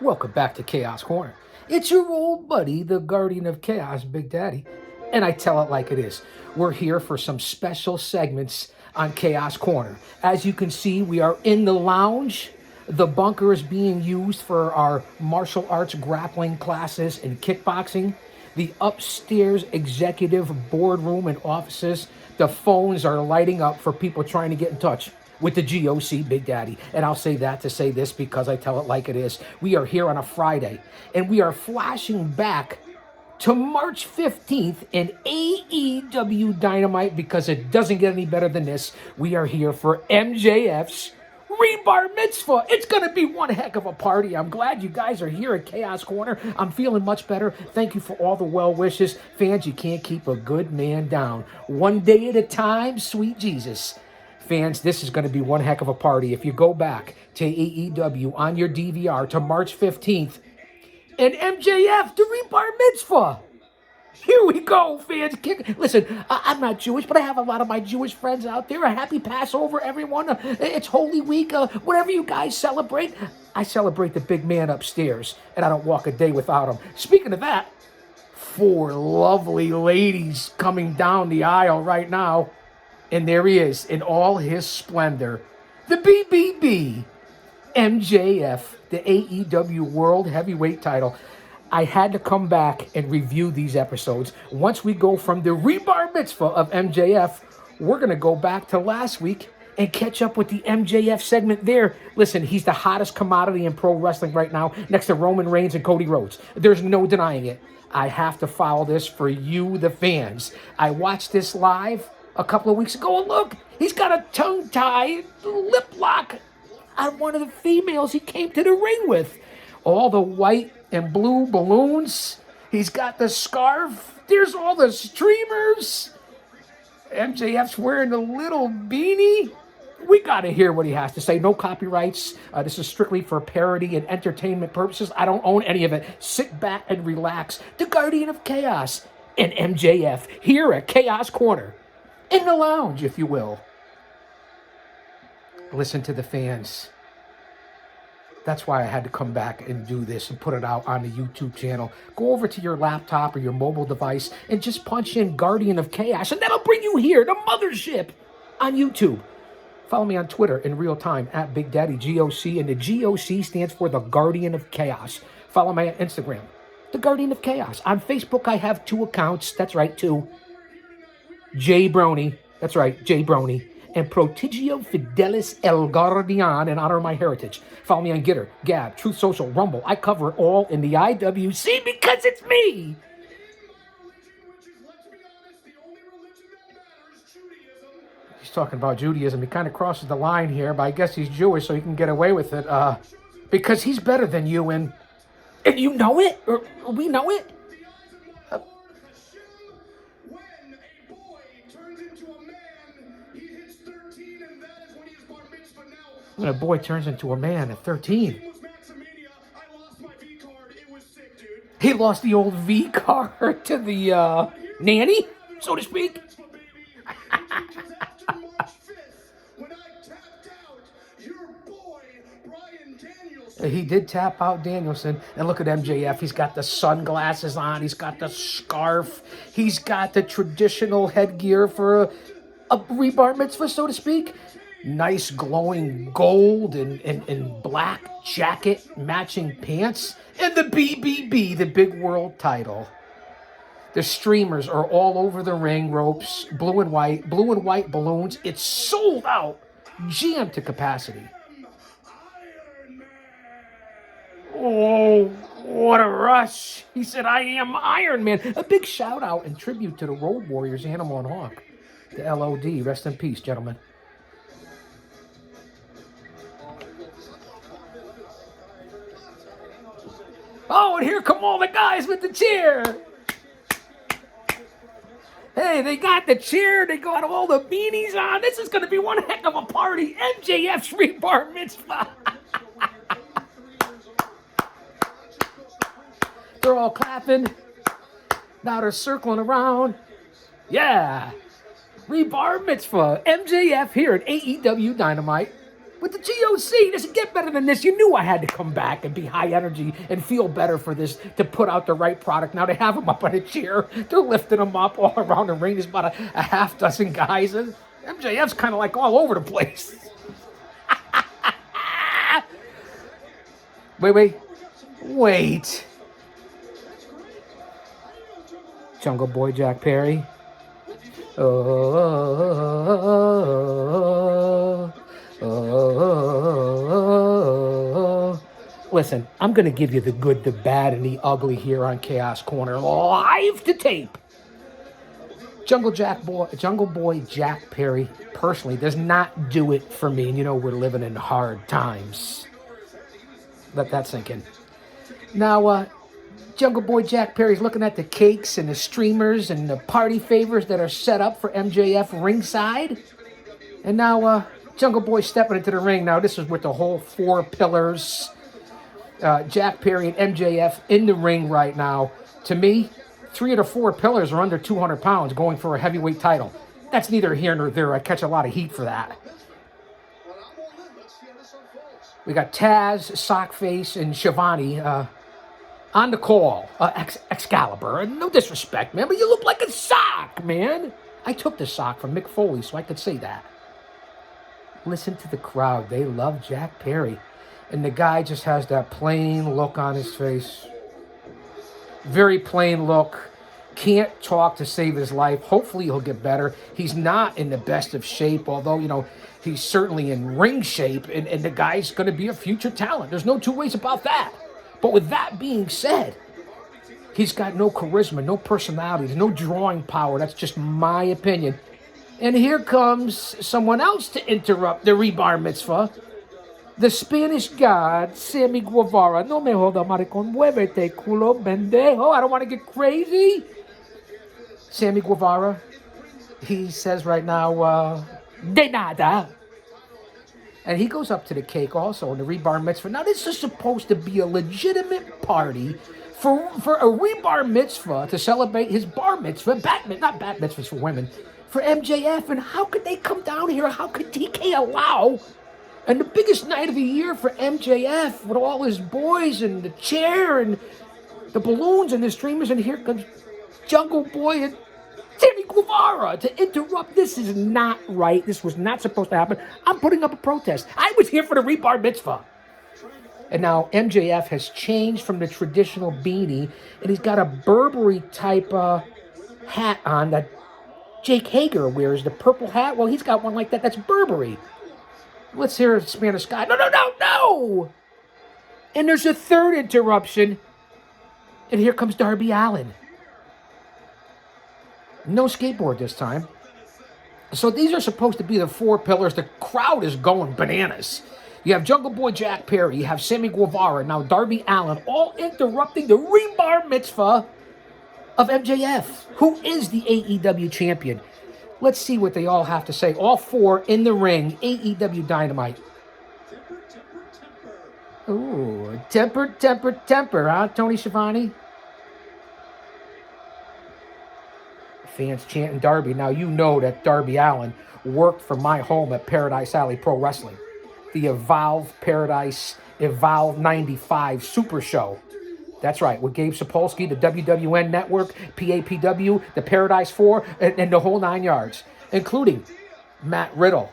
Welcome back to Chaos Corner. It's your old buddy, the Guardian of Chaos, Big Daddy, and I tell it like it is. We're here for some special segments on Chaos Corner. As you can see, we are in the lounge. The bunker is being used for our martial arts grappling classes and kickboxing. The upstairs executive boardroom and offices, the phones are lighting up for people trying to get in touch with the GOC Big Daddy. And I'll say that to say this because I tell it like it is. We are here on a Friday, and we are flashing back to March 15th in AEW Dynamite because it doesn't get any better than this. We are here for MJF's Rebar Mitzvah. It's going to be one heck of a party. I'm glad you guys are here at Chaos Corner. I'm feeling much better. Thank you for all the well wishes. Fans, you can't keep a good man down. One day at a time, sweet Jesus. Fans, this is going to be one heck of a party. If you go back to AEW on your DVR to March 15th and MJF, the Rebar Mitzvah. Here we go, fans. Listen, I'm not Jewish, but I have a lot of my Jewish friends out there. A happy Passover, everyone. It's Holy Week. Whatever you guys celebrate, I celebrate the big man upstairs, and I don't walk a day without him. Speaking of that, 4 lovely ladies coming down the aisle right now. And there he is in all his splendor. The BBB, MJF, the AEW World Heavyweight title. I had to come back and review these episodes. Once we go from the Rebar Mitzvah of MJF, we're going to go back to last week and catch up with the MJF segment there. Listen, he's the hottest commodity in pro wrestling right now, next to Roman Reigns and Cody Rhodes. There's no denying it. I have to follow this for you, the fans. I watched this live a couple of weeks ago, and look, he's got a tongue tie, lip lock on one of the females he came to the ring with. All the white and blue balloons. He's got the scarf. There's all the streamers. MJF's wearing a little beanie. We got to hear what he has to say. No copyrights. This is strictly for parody and entertainment purposes. I don't own any of it. Sit back and relax. The Guardian of Chaos and MJF here at Chaos Corner. In the lounge, if you will. Listen to the fans. That's why I had to come back and do this and put it out on the YouTube channel. Go over to your laptop or your mobile device and just punch in Guardian of Chaos, and that'll bring you here, the mothership, on YouTube. Follow me on Twitter in real time at Big Daddy GOC, and the GOC stands for the Guardian of Chaos. Follow me on Instagram, the Guardian of Chaos. On Facebook, I have 2 accounts. That's right, 2. Jay Brony, that's right, Jay Brony, and Protigio Fidelis El Guardian in honor of my heritage. Follow me on Gitter, Gab, Truth Social, Rumble. I cover it all in the IWC because it's me. He's talking about Judaism. He kind of crosses the line here, but I guess he's Jewish, so he can get away with it. Because he's better than you, and you know it, or we know it. When a boy turns into a man at 13. He lost the old V card to the nanny, so to speak. He did tap out Danielson. And look at MJF. He's got the sunglasses on. He's got the scarf. He's got the traditional headgear for a Rebar Mitzvah, so to speak. Nice glowing gold and black jacket, matching pants, and the BBB, the big world title. The streamers are all over the ring ropes, blue and white balloons. It's sold out, jammed to capacity. Oh, what a rush. He said, I am Iron Man. A big shout out and tribute to the Road Warriors, Animal and Hawk. The LOD, rest in peace, gentlemen. Oh, and here come all the guys with the chair. Hey, they got the chair. They got all the beanies on. This is going to be one heck of a party. MJF's Rebar Mitzvah. They're all clapping. Now they're circling around. Yeah. Rebar Mitzvah. MJF here at AEW Dynamite. with the GOC. Doesn't get better than this. You knew I had to come back and be high energy and feel better for this to put out the right product. Now they have him up on a chair. They're lifting him up all around the ring. There's about a half dozen guys. And MJF's kind of like all over the place. Wait. Jungle Boy Jack Perry. Listen, I'm going to give you the good, the bad, and the ugly here on Chaos Corner, live to tape. Jungle Boy Jack Perry, personally, does not do it for me. And you know we're living in hard times. Let that sink in. Now, Jungle Boy Jack Perry's looking at the cakes and the streamers and the party favors that are set up for MJF ringside. And now Jungle Boy stepping into the ring. Now this is with the whole 4 pillars. Jack Perry and MJF in the ring right now. To me, 3 of the 4 pillars are under 200 pounds going for a heavyweight title. That's neither here nor there. I catch a lot of heat for that. We got Taz, Sockface, and Shivani on the call, Excalibur. No disrespect, man, but you look like a sock, man. I took the sock from Mick Foley, so I could say that. Listen to the crowd. They love Jack Perry. And the guy just has that plain look on his face. Very plain look. Can't talk to save his life. Hopefully he'll get better. He's not in the best of shape, although, you know, he's certainly in ring shape, and the guy's going to be a future talent. There's no two ways about that. But with that being said, he's got no charisma, no personality, no drawing power. That's just my opinion. And here comes someone else to interrupt the Rebar Mitzvah. The Spanish god, Sammy Guevara. No me joda, maricón, muévete, culo, pendejo. I don't want to get crazy. Sammy Guevara, he says right now, de nada. And he goes up to the cake also in the Rebar Mitzvah. Now, this is supposed to be a legitimate party for a Rebar Mitzvah to celebrate his bar mitzvah, not bat mitzvahs for women, for MJF. And how could they come down here? How could DK allow? And the biggest night of the year for MJF with all his boys and the chair and the balloons and the streamers. And here comes Jungle Boy and Sammy Guevara to interrupt. This is not right. This was not supposed to happen. I'm putting up a protest. I was here for the Rebar Mitzvah. And now MJF has changed from the traditional beanie, and he's got a Burberry type hat on that Jake Hager wears, the purple hat. Well, he's got one like that. That's Burberry. Let's hear Spanish guy. No. And there's a third interruption. And here comes Darby Allin. No skateboard this time. So these are supposed to be the 4 pillars. The crowd is going bananas. You have Jungle Boy Jack Perry. You have Sammy Guevara. Now Darby Allin, all interrupting the Rebar Mitzvah of MJF, who is the AEW champion. Let's see what they all have to say. All 4 in the ring. AEW Dynamite. Ooh, temper, huh, Tony Schiavone? Fans chanting Darby. Now, you know that Darby Allin worked for my home at Paradise Alley Pro Wrestling. The Evolve Paradise Evolve 95 Super Show. That's right, with Gabe Sapolsky, the WWN Network, PAPW, the Paradise 4, and the whole 9 yards, including Matt Riddle,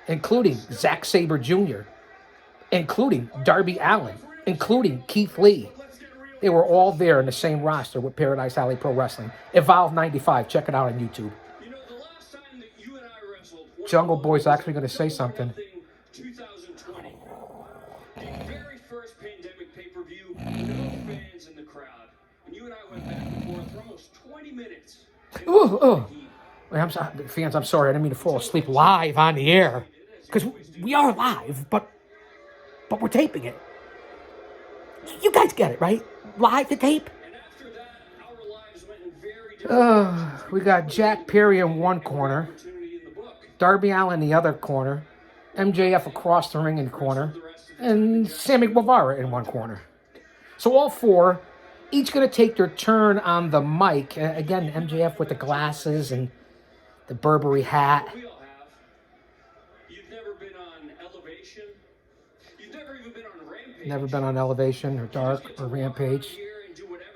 including Zack Sabre Jr., including Darby Allin, including Keith Lee. They were all there in the same roster with Paradise Alley Pro Wrestling. Evolve 95, check it out on YouTube. Jungle Boy's actually going to say something. I'm sorry, fans, I'm sorry. I didn't mean to fall asleep live on the air. Because we are live, but we're taping it. You guys get it, right? Live to tape? We got Jack Perry in one corner. Darby Allin in the other corner. MJF across the ring in the corner. And Sammy Guevara in one corner. So all 4... each going to take their turn on the mic. Again, MJF with the glasses and the Burberry hat. You've never been on Elevation Never been on Elevation or Dark or Rampage.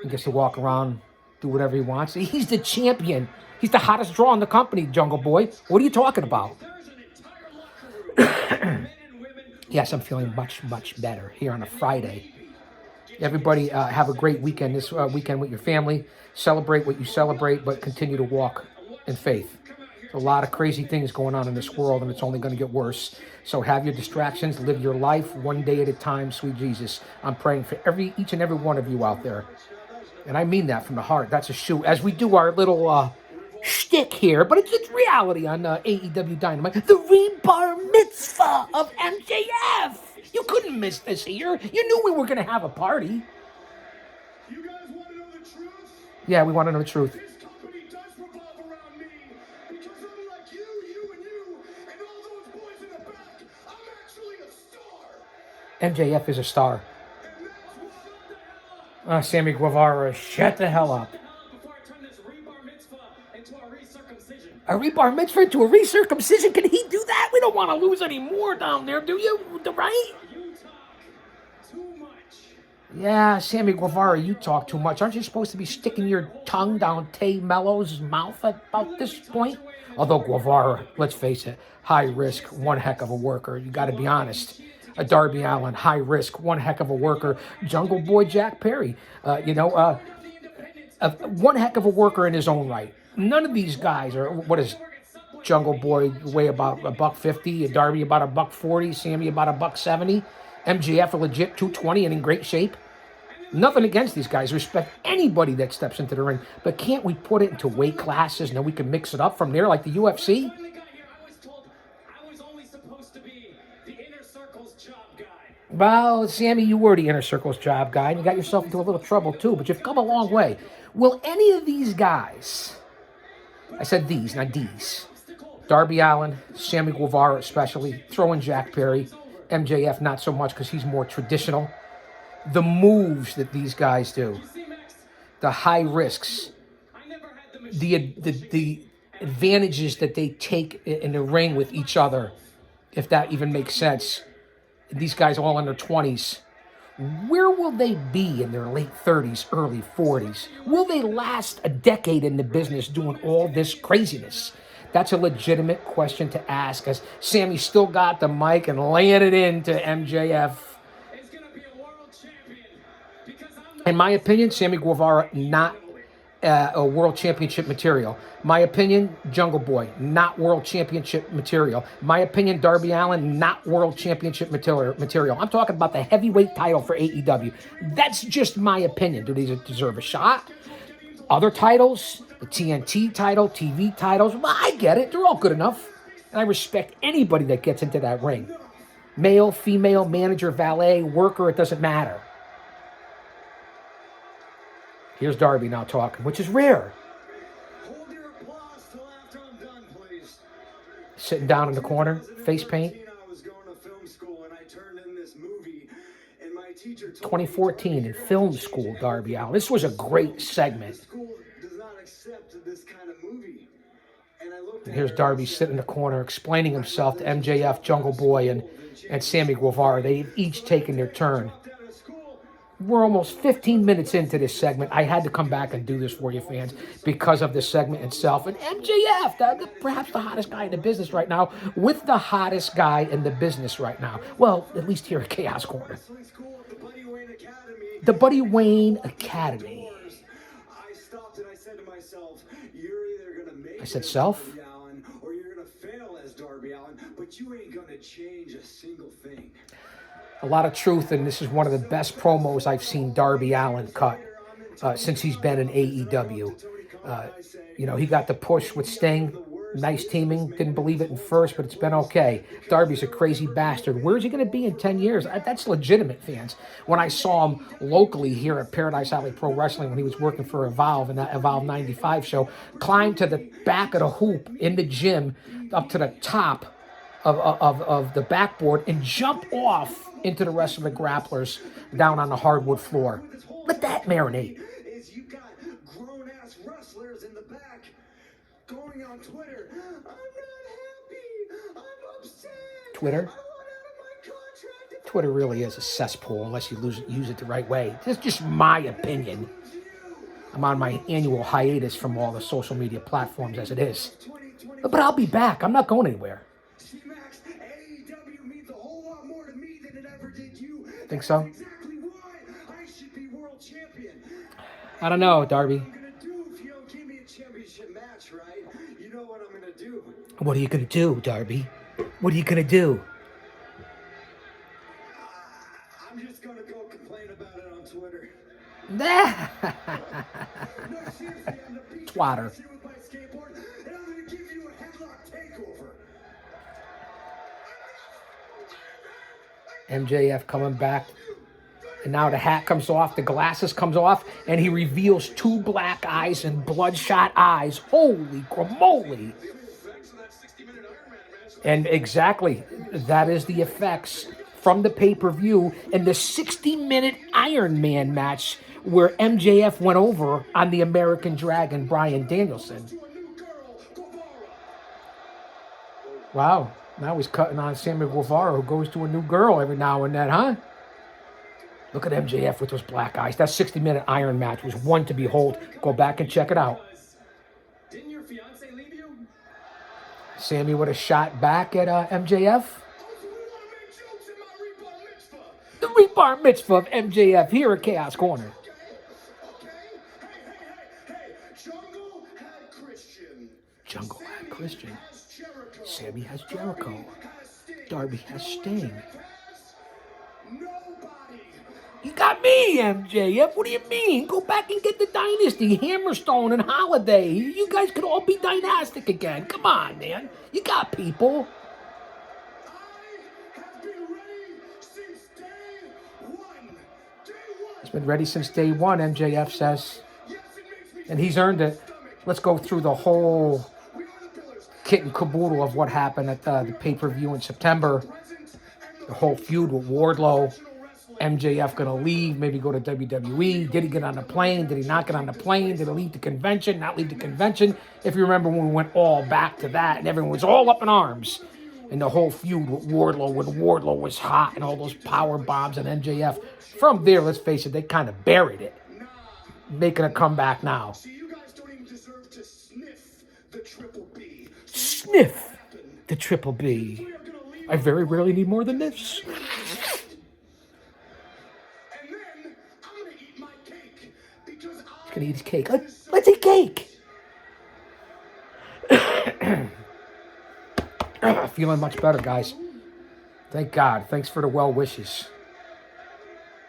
He gets to walk around, do whatever he wants. He's the champion. He's the hottest draw in the company, Jungle Boy. What are you talking about? Yes, I'm feeling much, much better here on a Friday. Everybody have a great weekend this weekend with your family. Celebrate what you celebrate, but continue to walk in faith. There's a lot of crazy things going on in this world, and it's only going to get worse. So have your distractions, live your life one day at a time, sweet Jesus. I'm praying for each and every one of you out there. And I mean that from the heart. That's a shoot. As we do our little shtick here, but it's reality on AEW Dynamite. The rebar mitzvah of MJF. You couldn't miss this year. You knew we were going to have a party. You guys want to know the truth? Yeah, we want to know the truth. This company does revolve around me. Because unlike you, and all those boys in the back, I'm actually a star. MJF is a star. Sammy Guevara, shut the hell up. Before I turn this rebar mitzvah into a recircumcision. A rebar mitzvah into a recircumcision? Can he do that? We don't want to lose any more down there, do you? Right? You talk too much. Yeah, Sammy Guevara, you talk too much. Aren't you supposed to be sticking your tongue down Tay Mello's mouth at about this point? Although Guevara, let's face it, high risk, one heck of a worker. You got to be honest. A Darby Allin, high risk, one heck of a worker. Jungle Boy Jack Perry, one heck of a worker in his own right. None of these guys are, what is Jungle Boy weigh about $150, Darby about $140, Sammy about $170, MJF a legit 220 and in great shape. Nothing against these guys. Respect anybody that steps into the ring. But can't we put it into weight classes and then we can mix it up from there like the UFC? Well, Sammy, you were the Inner Circle's job guy, and you got yourself into a little trouble, too, but you've come a long way. Will any of these guys, I said these, not these, Darby Allin, Sammy Guevara especially, throw in Jack Perry, MJF not so much because he's more traditional, the moves that these guys do, the high risks, the advantages that they take in the ring with each other, if that even makes sense. These guys all in their 20s. Where will they be in their late 30s, early 40s? Will they last a decade in the business doing all this craziness? That's a legitimate question to ask, as Sammy still got the mic and laying it into MJF. In my opinion, Sammy Guevara, not a world championship material. My opinion, Jungle Boy, not world championship material. My opinion, Darby Allin, not world championship material. I'm talking about the heavyweight title for AEW. That's just my opinion. Do they deserve a shot? Other titles, the TNT title, TV titles, well, I get it. They're all good enough. And I respect anybody that gets into that ring. Male, female, manager, valet, worker, it doesn't matter. Here's Darby now talking, which is rare. Hold your applause till after I'm done, please. Sitting down in the corner, face paint. I was going to film school and I turned in this movie, and my teacher told 2014 in film school, Darby Allin. This was a great segment. school does not accept this kind of movie. And I looked And here's Darby sitting in the corner explaining himself to MJF, Jungle Boy, and Sammy Guevara. They've each taken their turn. We're almost 15 minutes into this segment. I had to come back and do this for you, fans, because of the segment itself. And MJF, perhaps the hottest guy in the business right now, with the hottest guy in the business right now. Well, at least here at Chaos Corner. The Buddy Wayne Academy. I stopped and I said to myself, you're either going to make I said self? Darby Allin or you're going to fail as Darby Allin, but you ain't going to change a single thing. A lot of truth, and this is one of the best promos I've seen Darby Allin cut since he's been in AEW. He got the push with Sting. Nice teaming. Didn't believe it in first, but it's been okay. Darby's a crazy bastard. Where's he going to be in 10 years? That's legitimate, fans. When I saw him locally here at Paradise Alley Pro Wrestling when he was working for Evolve in that Evolve 95 show, climb to the back of the hoop in the gym up to the top of the backboard and jump off into the rest of the grapplers down on the hardwood floor. Let that marinate. Is you got grown-ass wrestlers in the back going on Twitter. I'm not happy. I'm upset. Twitter? I want out of my contract if Twitter really is a cesspool unless you use it the right way. That's just my opinion. I'm on my annual hiatus from all the social media platforms as it is. But I'll be back. I'm not going anywhere. C-Max, AEW means a whole lot more to me than it ever did you. Think so? That's exactly why I should be world champion. I don't know, Darby. What I'm gonna do if you don't give me a championship match, right? You know what I'm gonna do. What are you going to do, Darby? What are you going to do? I'm just gonna go complain about it on Twitter. Nah. No, seriously, I'm gonna beat Twatter. you with my skateboard, and I'm gonna give you a headlock takeover. MJF coming back. And now the hat comes off, the glasses comes off, and he reveals 2 black eyes and bloodshot eyes. Holy guacamole. And exactly, that is the effects from the pay-per-view in the 60-minute Iron Man match where MJF went over on the American Dragon, Bryan Danielson. Wow, now he's cutting on Sammy Guevara, who goes to a new girl every now and then, huh? Look at MJF with those black eyes. That 60-minute Iron match was one to behold. Go back and check it out. Didn't your fiance leave you? Sammy would have shot back at MJF. The Rebar Mitzvah of MJF here at Chaos Corner. Jungle had Christian. Sammy has Jericho. Darby has Sting. You got me, MJF. What do you mean? Go back and get the Dynasty, Hammerstone, and Holiday. You guys could all be dynastic again. Come on, man. You got people. He's been ready since day one, MJF says. And he's earned it. Let's go through the whole kit and caboodle of what happened at the pay-per-view in September. The whole feud with Wardlow. MJF going to leave, maybe go to WWE. Did he get on the plane? Did he not get on the plane? Did he leave the convention? Not leave the convention? If you remember when we went all back to that and everyone was all up in arms. And the whole feud with Wardlow when Wardlow was hot and all those power bombs and MJF. From there, let's face it, they kind of buried it. Making a comeback now. You guys don't even deserve to sniff the triple B. Sniff the triple B. I very rarely need more than this. He's gonna eat his cake. Let's eat cake. Feeling much better, guys. Thank God. Thanks for the well wishes.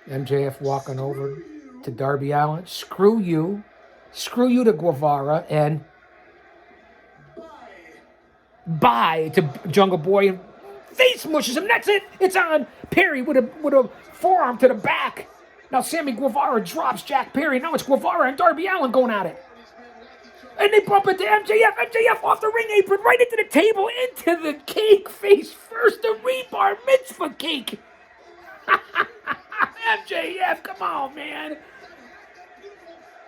MJF walking over to Darby Allin. Screw you. Screw you to Guevara. And bye to Jungle Boy. And face mushes him. That's it. It's on. Perry with a forearm to the back. Now Sammy Guevara drops Jack Perry. Now it's Guevara and Darby Allin going at it. And they bump into MJF. MJF off the ring apron, right into the table, into the cake, face first. The Rebar Mitzvah cake. MJF, come on, man.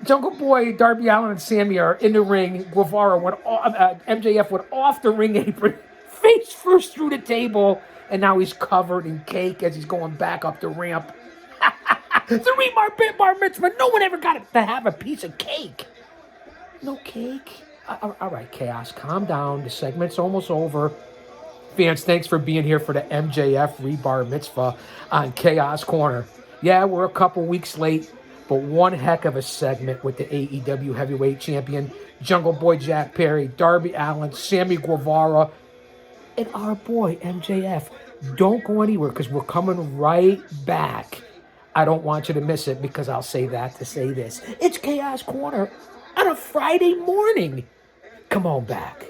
Jungle Boy, Darby Allin, and Sammy are in the ring. MJF went off the ring apron, face first through the table, and now he's covered in cake as he's going back up the ramp. The Rebar Mitzvah. No one ever got to have a piece of cake. No cake. All right, Chaos, calm down. The segment's almost over. Fans, thanks for being here for the MJF Rebar Mitzvah on Chaos Corner. Yeah, we're a couple weeks late, but one heck of a segment with the AEW Heavyweight Champion, Jungle Boy Jack Perry, Darby Allin, Sammy Guevara, and our boy MJF. Don't go anywhere because we're coming right back. I don't want you to miss it because I'll say that to say this. It's Chaos Corner on a Friday morning. Come on back.